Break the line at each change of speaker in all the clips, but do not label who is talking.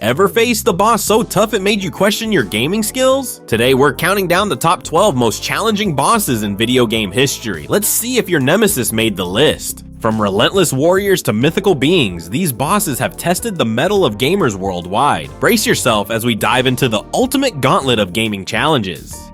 Ever faced a boss so tough it made you question your gaming skills? Today we're counting down the top 12 most challenging bosses in video game history. Let's see if your nemesis made the list. From relentless warriors to mythical beings, these bosses have tested the mettle of gamers worldwide. Brace yourself as we dive into the ultimate gauntlet of gaming challenges.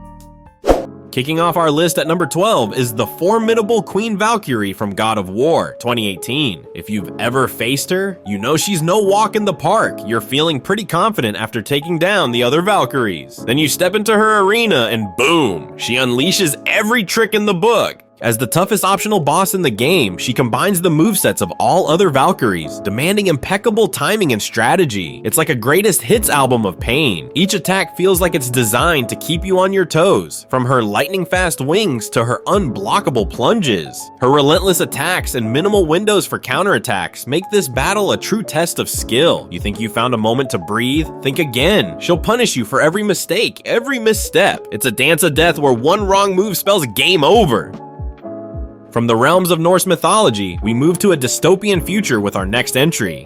Kicking off our list at number 12 is the formidable Queen Valkyrie from God of War 2018. If you've ever faced her, you know she's no walk in the park. You're feeling pretty confident after taking down the other Valkyries. Then you step into her arena and boom, she unleashes every trick in the book. As the toughest optional boss in the game, she combines the movesets of all other Valkyries, demanding impeccable timing and strategy. It's like a greatest hits album of pain. Each attack feels like it's designed to keep you on your toes, from her lightning-fast wings to her unblockable plunges. Her relentless attacks and minimal windows for counterattacks make this battle a true test of skill. You think you found a moment to breathe? Think again. She'll punish you for every mistake, every misstep. It's a dance of death where one wrong move spells game over. From the realms of Norse mythology, we move to a dystopian future with our next entry.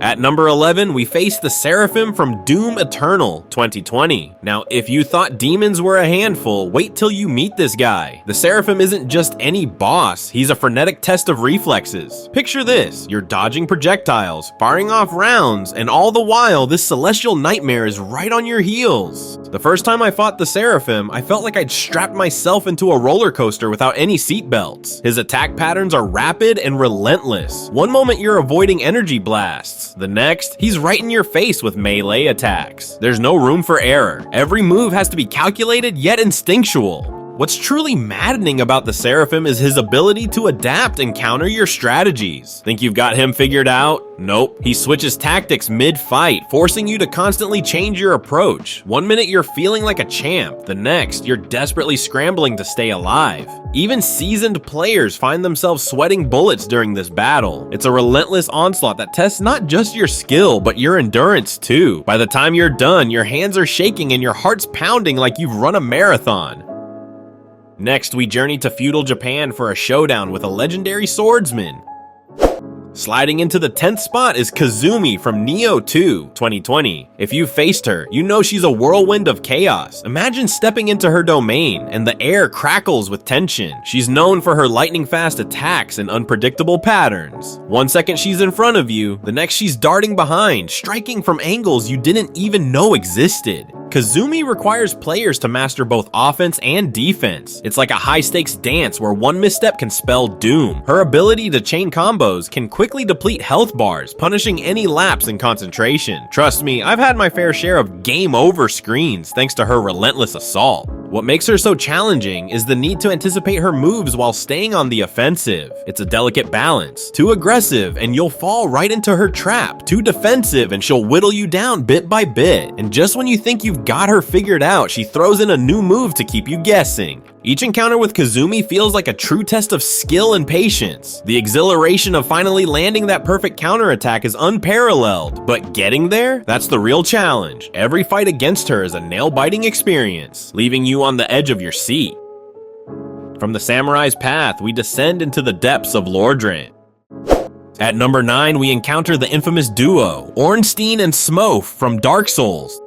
At number 11, we face the Seraphim from Doom Eternal 2020. Now, if you thought demons were a handful, wait till you meet this guy. The Seraphim isn't just any boss, he's a frenetic test of reflexes. Picture this, you're dodging projectiles, firing off rounds, and all the while, this celestial nightmare is right on your heels. The first time I fought the Seraphim, I felt like I'd strapped myself into a roller coaster without any seatbelts. His attack patterns are rapid and relentless. One moment you're avoiding energy blasts. The next, he's right in your face with melee attacks. There's no room for error. Every move has to be calculated yet instinctual. What's truly maddening about the Seraphim is his ability to adapt and counter your strategies. Think you've got him figured out? Nope. He switches tactics mid-fight, forcing you to constantly change your approach. One minute you're feeling like a champ, the next you're desperately scrambling to stay alive. Even seasoned players find themselves sweating bullets during this battle. It's a relentless onslaught that tests not just your skill, but your endurance too. By the time you're done, your hands are shaking and your heart's pounding like you've run a marathon. Next, we journey to feudal Japan for a showdown with a legendary swordsman. Sliding into the 10th spot is Kazumi from Nioh 2 2020. If you've faced her, you know she's a whirlwind of chaos. Imagine stepping into her domain and the air crackles with tension. She's known for her lightning-fast attacks and unpredictable patterns. One second she's in front of you, the next she's darting behind, striking from angles you didn't even know existed. Kazumi requires players to master both offense and defense. It's like a high-stakes dance where one misstep can spell doom. Her ability to chain combos can quickly deplete health bars, punishing any lapse in concentration. Trust me, I've had my fair share of game over screens thanks to her relentless assault. What makes her so challenging is the need to anticipate her moves while staying on the offensive. It's a delicate balance. Too aggressive and you'll fall right into her trap. Too defensive and she'll whittle you down bit by bit. And just when you think you've got her figured out, she throws in a new move to keep you guessing. Each encounter with Kazumi feels like a true test of skill and patience. The exhilaration of finally landing that perfect counterattack is unparalleled, but getting there? That's the real challenge. Every fight against her is a nail-biting experience, leaving you on the edge of your seat. From the Samurai's Path, we descend into the depths of Lordran. At number 9, we encounter the infamous duo, Ornstein and Smough from Dark Souls.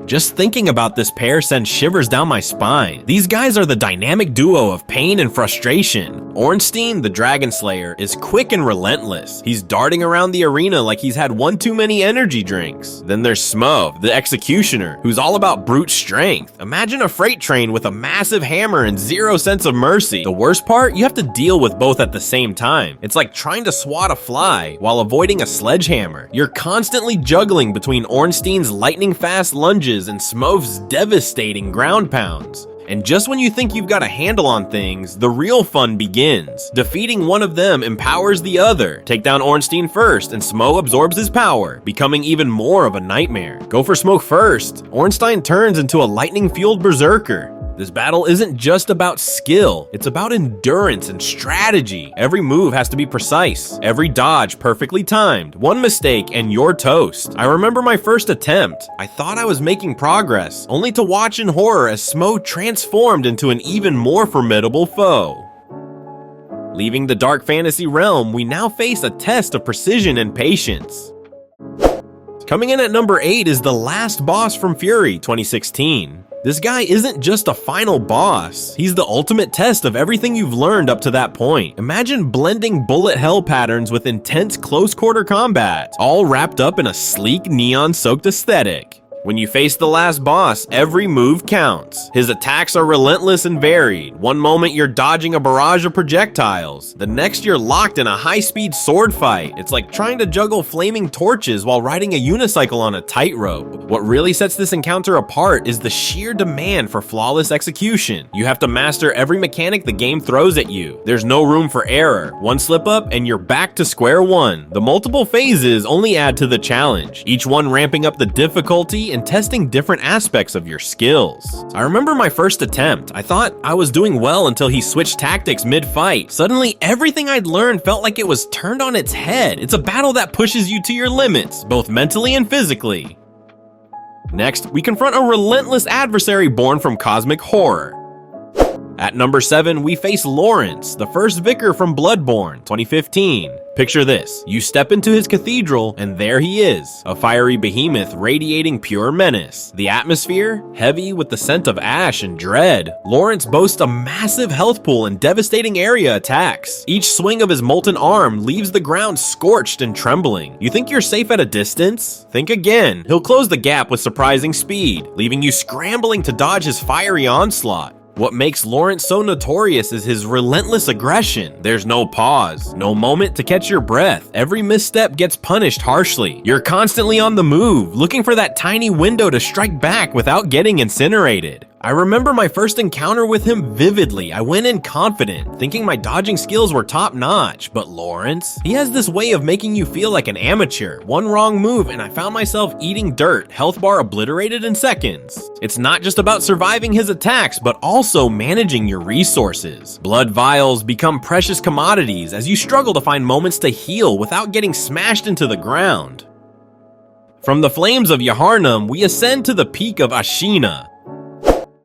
Just thinking about this pair sends shivers down my spine. These guys are the dynamic duo of pain and frustration. Ornstein, the Dragon Slayer, is quick and relentless. He's darting around the arena like he's had one too many energy drinks. Then there's Smough, the Executioner, who's all about brute strength. Imagine a freight train with a massive hammer and zero sense of mercy. The worst part, you have to deal with both at the same time. It's like trying to swat a fly while avoiding a sledgehammer. You're constantly juggling between Ornstein's lightning-fast lunges and Smough's devastating ground pounds. And just when you think you've got a handle on things, the real fun begins. Defeating one of them empowers the other. Take down Ornstein first, and Smough absorbs his power, becoming even more of a nightmare. Go for Smough first. Ornstein turns into a lightning-fueled berserker. This battle isn't just about skill, it's about endurance and strategy. Every move has to be precise, every dodge perfectly timed. One mistake and you're toast. I remember my first attempt. I thought I was making progress, only to watch in horror as Smough transformed into an even more formidable foe. Leaving the dark fantasy realm, we now face a test of precision and patience. Coming in at number 8 is the last boss from Fury 2016. This guy isn't just a final boss, he's the ultimate test of everything you've learned up to that point. Imagine blending bullet hell patterns with intense close quarter combat, all wrapped up in a sleek neon-soaked aesthetic. When you face the last boss, every move counts. His attacks are relentless and varied. One moment you're dodging a barrage of projectiles. The next you're locked in a high-speed sword fight. It's like trying to juggle flaming torches while riding a unicycle on a tightrope. What really sets this encounter apart is the sheer demand for flawless execution. You have to master every mechanic the game throws at you. There's no room for error. One slip up and you're back to square one. The multiple phases only add to the challenge, each one ramping up the difficulty and testing different aspects of your skills. I remember my first attempt. I thought I was doing well until he switched tactics mid-fight. Suddenly, everything I'd learned felt like it was turned on its head. It's a battle that pushes you to your limits, both mentally and physically. Next, we confront a relentless adversary born from cosmic horror. At number 7, we face Lawrence, the First Vicar from Bloodborne 2015. Picture this, you step into his cathedral and there he is, a fiery behemoth radiating pure menace. The atmosphere, heavy with the scent of ash and dread. Lawrence boasts a massive health pool and devastating area attacks. Each swing of his molten arm leaves the ground scorched and trembling. You think you're safe at a distance? Think again. He'll close the gap with surprising speed, leaving you scrambling to dodge his fiery onslaught. What makes Lawrence so notorious is his relentless aggression. There's no pause, no moment to catch your breath. Every misstep gets punished harshly. You're constantly on the move, looking for that tiny window to strike back without getting incinerated. I remember my first encounter with him vividly. I went in confident, thinking my dodging skills were top-notch, but Lawrence, he has this way of making you feel like an amateur. One wrong move and I found myself eating dirt, health bar obliterated in seconds. It's not just about surviving his attacks, but also managing your resources. Blood vials become precious commodities as you struggle to find moments to heal without getting smashed into the ground. From the flames of Yaharnam, we ascend to the peak of Ashina.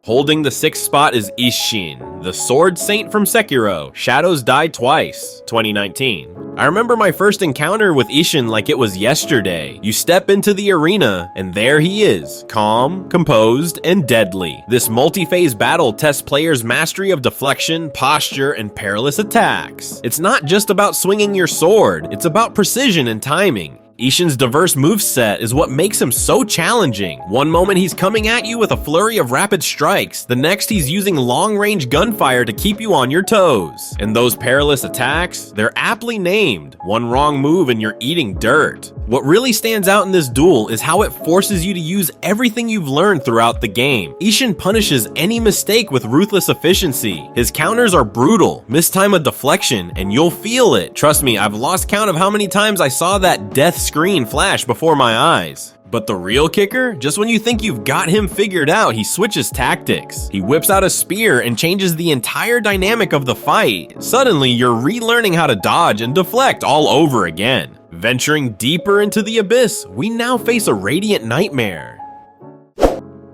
Holding the 6th spot is Isshin, the sword saint from Sekiro, Shadows Die Twice, 2019. I remember my first encounter with Isshin like it was yesterday. You step into the arena, and there he is, calm, composed, and deadly. This multi-phase battle tests players' mastery of deflection, posture, and perilous attacks. It's not just about swinging your sword, it's about precision and timing. Isshin's diverse moveset is what makes him so challenging. One moment he's coming at you with a flurry of rapid strikes, the next he's using long-range gunfire to keep you on your toes. And those perilous attacks, they're aptly named. One wrong move and you're eating dirt. What really stands out in this duel is how it forces you to use everything you've learned throughout the game. Isshin punishes any mistake with ruthless efficiency. His counters are brutal. Mistime a deflection and you'll feel it. Trust me, I've lost count of how many times I saw that death screen flash before my eyes. But the real kicker? Just when you think you've got him figured out, he switches tactics. He whips out a spear and changes the entire dynamic of the fight. Suddenly, you're relearning how to dodge and deflect all over again. Venturing deeper into the abyss, we now face a radiant nightmare.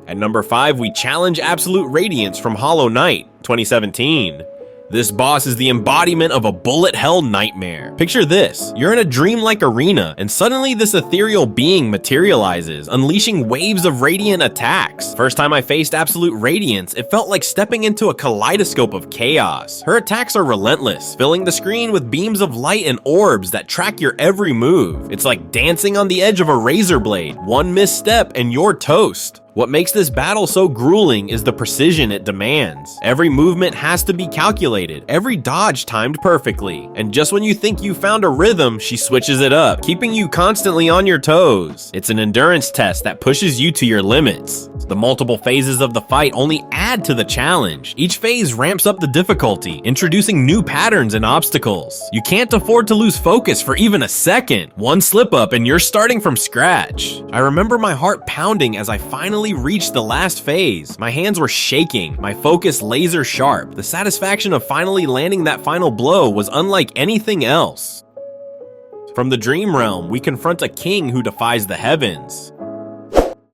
At number 5, we challenge Absolute Radiance from Hollow Knight, 2017. This boss is the embodiment of a bullet hell nightmare. Picture this, you're in a dreamlike arena, and suddenly this ethereal being materializes, unleashing waves of radiant attacks. First time I faced Absolute Radiance, it felt like stepping into a kaleidoscope of chaos. Her attacks are relentless, filling the screen with beams of light and orbs that track your every move. It's like dancing on the edge of a razor blade. One misstep and you're toast. What makes this battle so grueling is the precision it demands. Every movement has to be calculated, every dodge timed perfectly. And just when you think you found a rhythm, she switches it up, keeping you constantly on your toes. It's an endurance test that pushes you to your limits. The multiple phases of the fight only add to the challenge. Each phase ramps up the difficulty, introducing new patterns and obstacles. You can't afford to lose focus for even a second. One slip up and you're starting from scratch. I remember my heart pounding as I finally reached the last phase. My hands were shaking, my focus laser sharp. The satisfaction of finally landing that final blow was unlike anything else. From the Dream Realm, we confront a king who defies the heavens.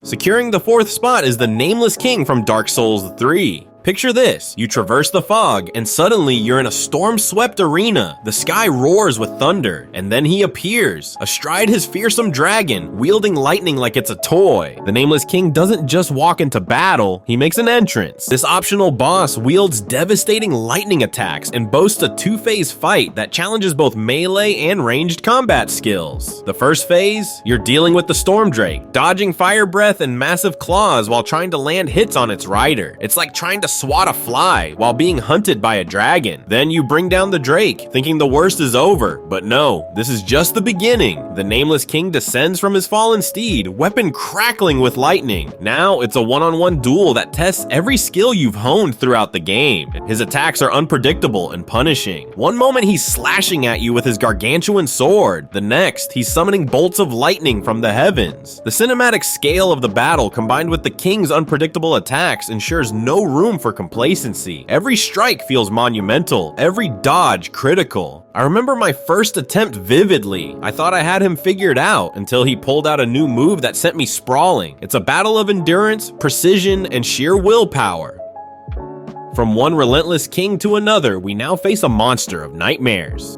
Securing the 4th spot is the Nameless King from Dark Souls 3. Picture this, you traverse the fog, and suddenly you're in a storm-swept arena. The sky roars with thunder, and then he appears, astride his fearsome dragon, wielding lightning like it's a toy. The Nameless King doesn't just walk into battle, he makes an entrance. This optional boss wields devastating lightning attacks and boasts a two-phase fight that challenges both melee and ranged combat skills. The first phase, you're dealing with the Storm Drake, dodging fire breath and massive claws while trying to land hits on its rider. It's like trying to swat a fly while being hunted by a dragon. Then you bring down the Drake, thinking the worst is over, but no, this is just the beginning. The Nameless King descends from his fallen steed, weapon crackling with lightning. Now it's a one-on-one duel that tests every skill you've honed throughout the game. His attacks are unpredictable and punishing. One moment he's slashing at you with his gargantuan sword, the next he's summoning bolts of lightning from the heavens. The cinematic scale of the battle combined with the King's unpredictable attacks ensures no room for complacency. Every strike feels monumental, every dodge critical. I remember my first attempt vividly. I thought I had him figured out until he pulled out a new move that sent me sprawling. It's a battle of endurance, precision, and sheer willpower. From one relentless king to another, we now face a monster of nightmares.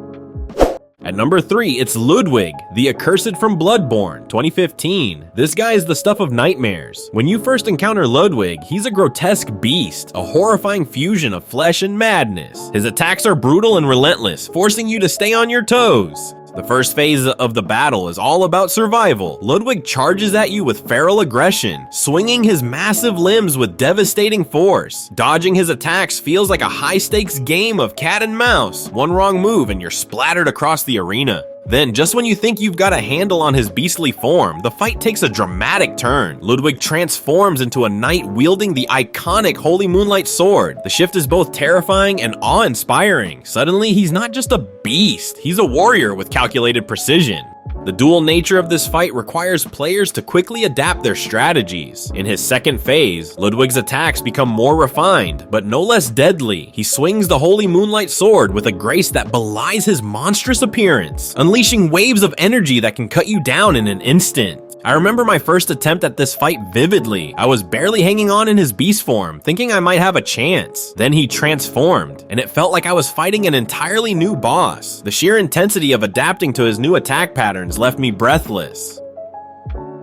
At number 3, it's Ludwig, the Accursed from Bloodborne, 2015. This guy is the stuff of nightmares. When you first encounter Ludwig, he's a grotesque beast, a horrifying fusion of flesh and madness. His attacks are brutal and relentless, forcing you to stay on your toes. The first phase of the battle is all about survival. Ludwig charges at you with feral aggression, swinging his massive limbs with devastating force. Dodging his attacks feels like a high-stakes game of cat and mouse. One wrong move and you're splattered across the arena. Then, just when you think you've got a handle on his beastly form, the fight takes a dramatic turn. Ludwig transforms into a knight wielding the iconic Holy Moonlight sword. The shift is both terrifying and awe-inspiring. Suddenly, he's not just a beast, he's a warrior with calculated precision. The dual nature of this fight requires players to quickly adapt their strategies. In his second phase, Ludwig's attacks become more refined, but no less deadly. He swings the Holy Moonlight sword with a grace that belies his monstrous appearance, unleashing waves of energy that can cut you down in an instant. I remember my first attempt at this fight vividly. I was barely hanging on in his beast form, thinking I might have a chance. Then he transformed, and it felt like I was fighting an entirely new boss. The sheer intensity of adapting to his new attack patterns left me breathless.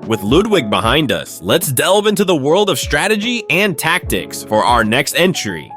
With Ludwig behind us, let's delve into the world of strategy and tactics for our next entry.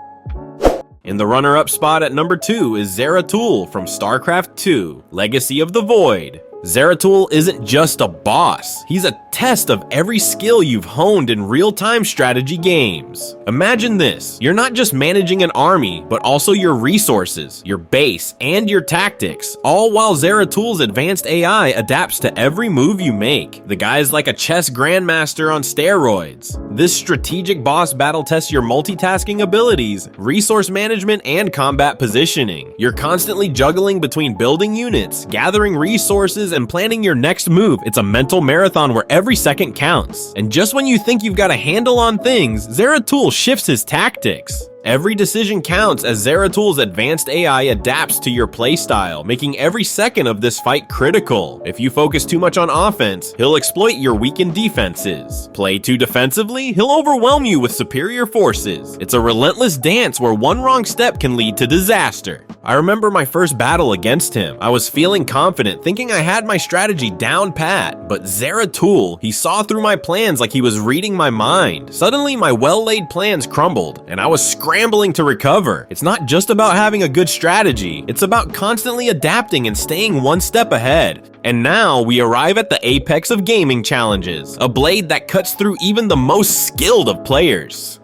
In the runner-up spot at number 2 is Zeratul from StarCraft II, Legacy of the Void. Zeratul isn't just a boss, he's a test of every skill you've honed in real-time strategy games. Imagine this, you're not just managing an army, but also your resources, your base, and your tactics, all while Zeratul's advanced AI adapts to every move you make. The guy's like a chess grandmaster on steroids. This strategic boss battle tests your multitasking abilities, resource management, and combat positioning. You're constantly juggling between building units, gathering resources, and planning your next move. It's a mental marathon where every second counts. And just when you think you've got a handle on things, Zeratul shifts his tactics. Every decision counts as Zeratul's advanced AI adapts to your playstyle, making every second of this fight critical. If you focus too much on offense, he'll exploit your weakened defenses. Play too defensively, he'll overwhelm you with superior forces. It's a relentless dance where one wrong step can lead to disaster. I remember my first battle against him. I was feeling confident, thinking I had my strategy down pat, but Zeratul, he saw through my plans like he was reading my mind. Suddenly, my well-laid plans crumbled, and I was scrambling to recover. It's not just about having a good strategy, it's about constantly adapting and staying one step ahead. And now we arrive at the apex of gaming challenges, a blade that cuts through even the most skilled of players.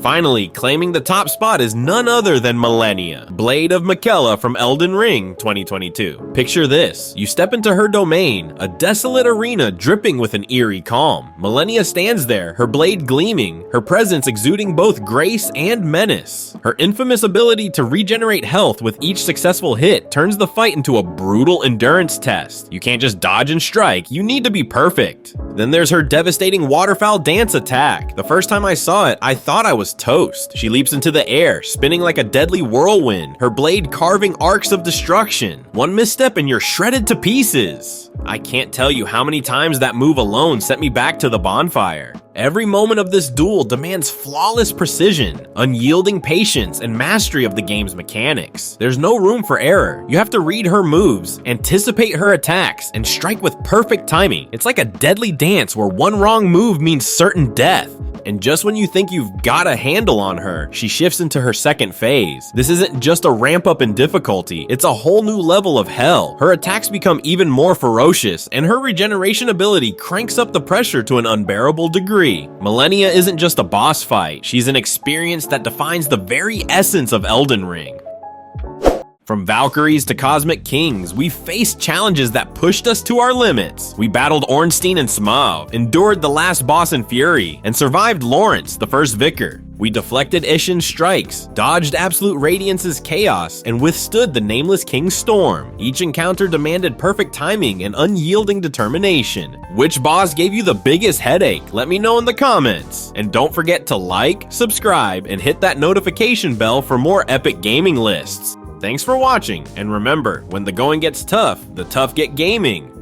Finally, claiming the top spot is none other than Malenia, Blade of Miquella from Elden Ring 2022. Picture this, you step into her domain, a desolate arena dripping with an eerie calm. Malenia stands there, her blade gleaming, her presence exuding both grace and menace. Her infamous ability to regenerate health with each successful hit turns the fight into a brutal endurance test. You can't just dodge and strike, you need to be perfect. Then there's her devastating waterfowl dance attack. The first time I saw it, I thought I was toast. She leaps into the air, spinning like a deadly whirlwind, her blade carving arcs of destruction. One misstep and you're shredded to pieces. I can't tell you how many times that move alone sent me back to the bonfire. Every moment of this duel demands flawless precision, unyielding patience, and mastery of the game's mechanics. There's no room for error. You have to read her moves, anticipate her attacks, and strike with perfect timing. It's like a deadly dance where one wrong move means certain death. And just when you think you've got a handle on her, she shifts into her second phase. This isn't just a ramp up in difficulty, it's a whole new level of hell. Her attacks become even more ferocious, and her regeneration ability cranks up the pressure to an unbearable degree. Malenia isn't just a boss fight, she's an experience that defines the very essence of Elden Ring. From Valkyries to Cosmic Kings, we faced challenges that pushed us to our limits. We battled Ornstein and Smough, endured the last boss in Fury, and survived Lawrence, the First Vicar. We deflected Ishin's strikes, dodged Absolute Radiance's chaos, and withstood the Nameless King's storm. Each encounter demanded perfect timing and unyielding determination. Which boss gave you the biggest headache? Let me know in the comments. And don't forget to like, subscribe, and hit that notification bell for more epic gaming lists. Thanks for watching, and remember, when the going gets tough, the tough get gaming.